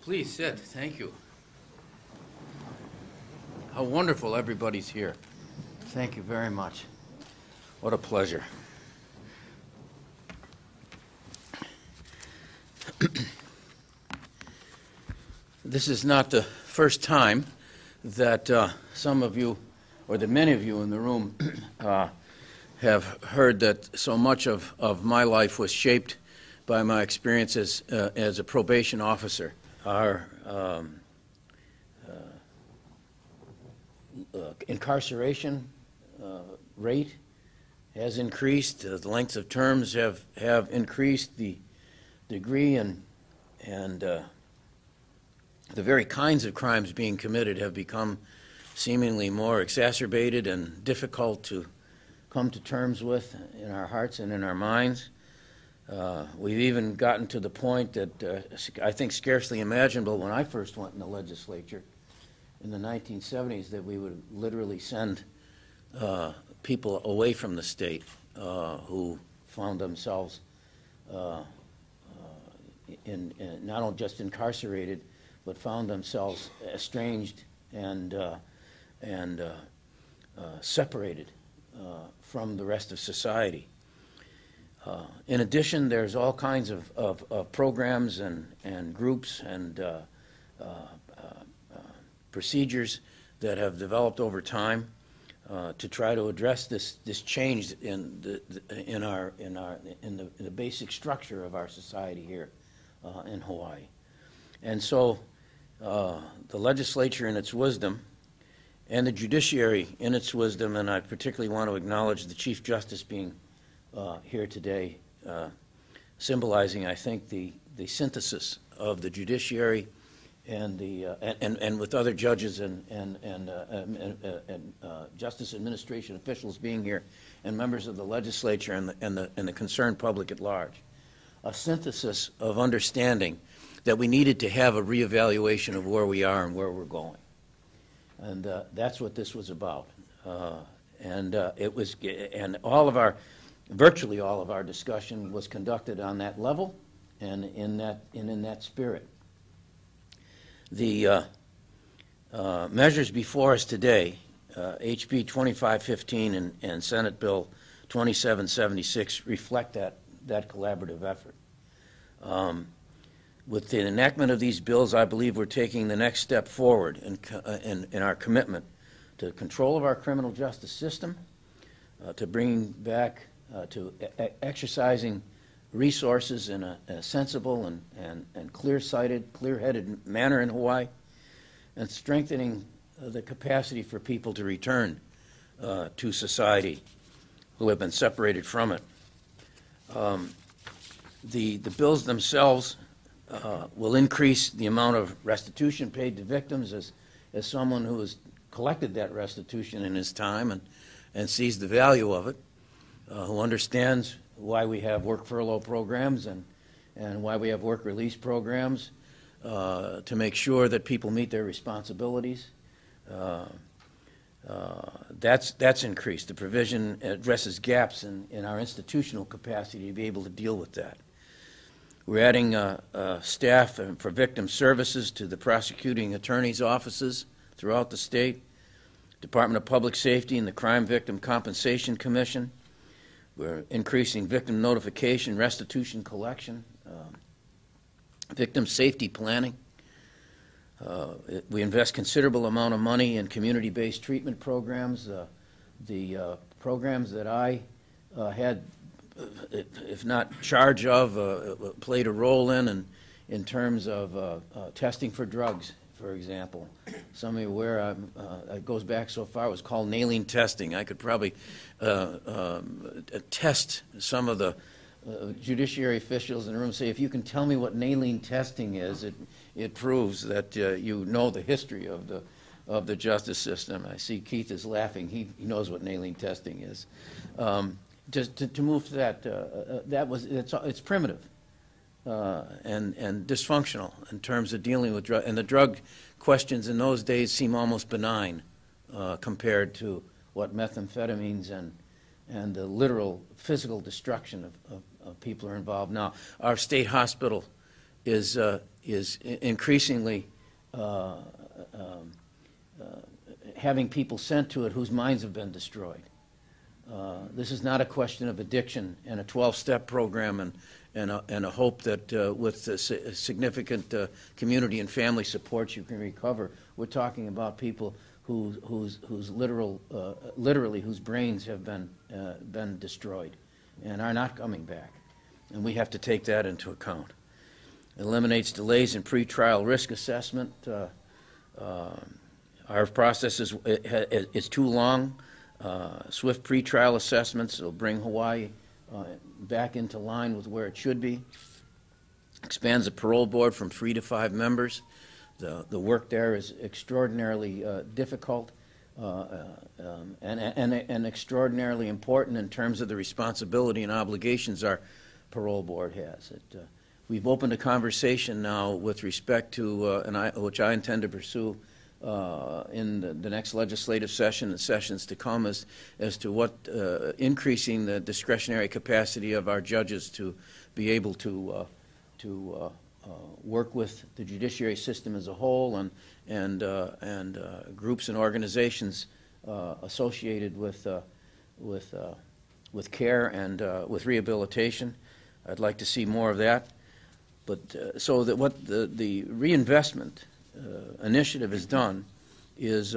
Please sit. Thank you. How wonderful everybody's here. Thank you very much. What a pleasure. This is not the first time that some of you, or that many of you in the room, have heard that so much of my life was shaped by my experience as a probation officer. Our incarceration rate has increased. The lengths of terms have increased. The degree and the very kinds of crimes being committed have become seemingly more exacerbated and difficult to come to terms with in our hearts and in our minds. We've even gotten to the point that I think scarcely imaginable when I first went in the legislature in the 1970s, that we would literally send people away from the state who found themselves not only just incarcerated, but found themselves estranged and separated from the rest of society. In addition, there's all kinds of programs and groups and procedures that have developed over time to try to address this change in the basic structure of our society here in Hawaii. And so the legislature in its wisdom and the judiciary in its wisdom, and I particularly want to acknowledge the Chief Justice being here today, symbolizing, I think, the synthesis of the judiciary and with other judges and justice administration officials being here, and members of the legislature and the concerned public at large, a synthesis of understanding that we needed to have a reevaluation of where we are and where we're going, and that's what this was about. And virtually all of our discussion was conducted on that level and in that spirit. The measures before us today, HB 2515 and Senate Bill 2776, reflect that collaborative effort. With the enactment of these bills, I believe we're taking the next step forward in our commitment to control of our criminal justice system, to bringing back, to exercising resources in a sensible and clear-sighted, clear-headed manner in Hawaii, and strengthening the capacity for people to return to society who have been separated from it. The bills themselves will increase the amount of restitution paid to victims as someone who has collected that restitution in his time and sees the value of it, who understands why we have work furlough programs and why we have work release programs, to make sure that people meet their responsibilities. That's increased. The provision addresses gaps in our institutional capacity to be able to deal with that. We're adding staff for victim services to the prosecuting attorney's offices throughout the state, Department of Public Safety and the Crime Victim Compensation Commission. We're increasing victim notification, restitution collection, victim safety planning. We invest considerable amount of money in community-based treatment programs. The programs that I had, if not charge of, played a role in terms of testing for drugs, for example. Some of you are aware, it goes back so far, it was called nailing testing. I could probably test some of the judiciary officials in the room and say, if you can tell me what nailing testing is, it proves that you know the history of the justice system. I see Keith is laughing. He knows what nailing testing is. Just to move to that, it's primitive and dysfunctional in terms of dealing with drug, and the drug questions in those days seem almost benign compared to what methamphetamines and the literal physical destruction of people are involved now. Our state hospital is increasingly having people sent to it whose minds have been destroyed. This is not a question of addiction and a 12-step program and a hope that with significant community and family support you can recover. We're talking about people whose literally whose brains have been destroyed and are not coming back, and we have to take that into account. It eliminates delays in pretrial risk assessment. Our process is too long. Swift pretrial assessments will bring Hawaii back into line with where it should be. Expands the parole board from 3 to 5 members. The work there is extraordinarily difficult and extraordinarily important in terms of the responsibility and obligations our parole board has. We've opened a conversation now with respect to, which I intend to pursue in the next legislative session and sessions to come, as to what increasing the discretionary capacity of our judges to be able to work with the judiciary system as a whole and groups and organizations associated with care and with rehabilitation. I'd like to see more of that. But so that what the reinvestment initiative has done is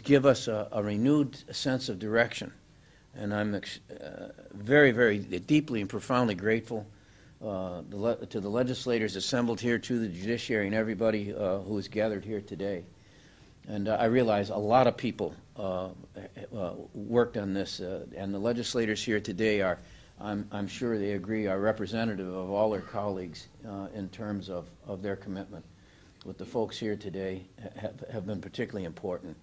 give us a renewed sense of direction, and I'm very, very deeply and profoundly grateful to the legislators assembled here, to the judiciary, and everybody who is gathered here today. And I realize a lot of people worked on this, and the legislators here today are, I'm sure they agree, are representative of all their colleagues in terms of their commitment. What the folks here today have been particularly important.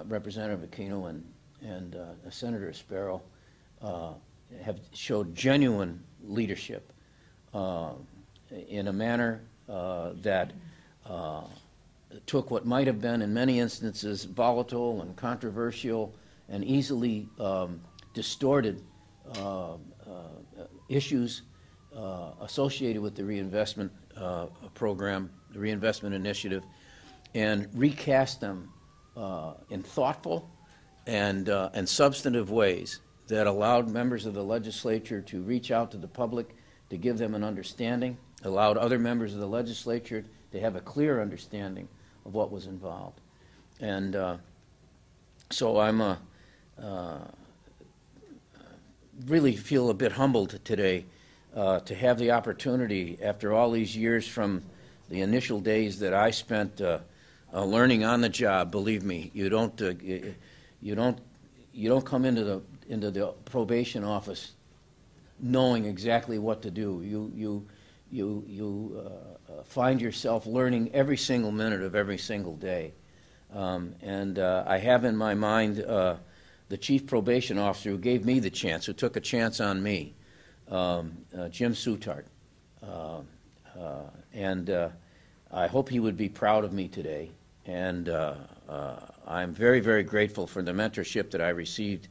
Representative Aquino and Senator Sparrow have showed genuine leadership in a manner that took what might have been, in many instances, volatile and controversial and easily distorted issues associated with the reinvestment program, the reinvestment initiative, and recast them in thoughtful and substantive ways that allowed members of the legislature to reach out to the public, to give them an understanding, allowed other members of the legislature to have a clear understanding of what was involved. And so I'm really feel a bit humbled today to have the opportunity, after all these years from the initial days that I spent learning on the job. Believe me, you don't come into the probation office knowing exactly what to do. You find yourself learning every single minute of every single day. And I have in my mind the chief probation officer who gave me the chance, who took a chance on me, Jim Soutart. And I hope he would be proud of me today. And I'm very, very grateful for the mentorship that I received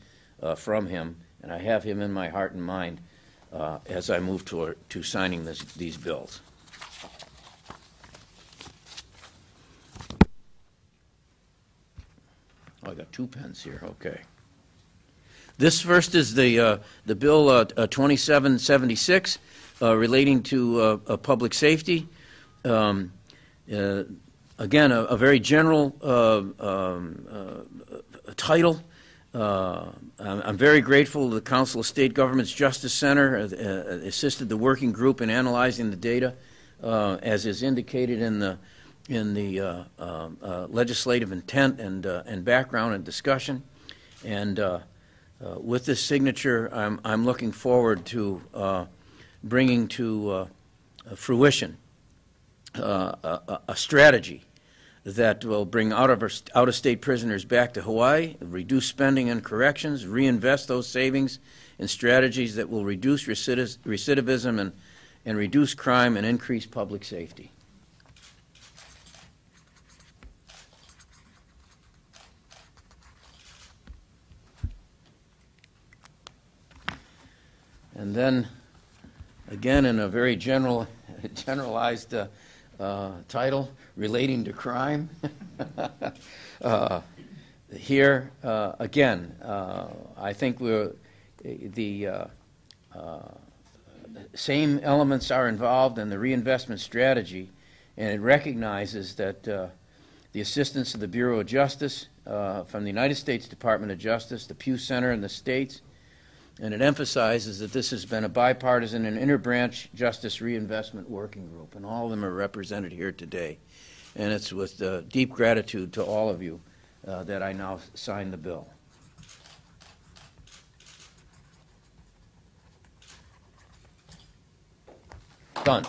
from him, and I have him in my heart and mind as I move to signing these bills. Oh, I got 2 pens here. Okay. This first is the bill 2776 relating to public safety. Again, a very general title. I'm very grateful to the Council of State Governments Justice Center, assisted the working group in analyzing the data, as is indicated in the legislative intent and background and discussion. And with this signature, I'm looking forward to bringing to fruition a strategy that will bring out-of-state prisoners back to Hawaii, reduce spending in corrections, reinvest those savings in strategies that will reduce recidivism and reduce crime and increase public safety. And then, again, in a very general generalized title relating to crime. Here, again, I think the same elements are involved in the reinvestment strategy, and it recognizes that the assistance of the Bureau of Justice from the United States Department of Justice, the Pew Center in the states, and it emphasizes that this has been a bipartisan and interbranch justice reinvestment working group, and all of them are represented here today. And it's with deep gratitude to all of you that I now sign the bill. Done.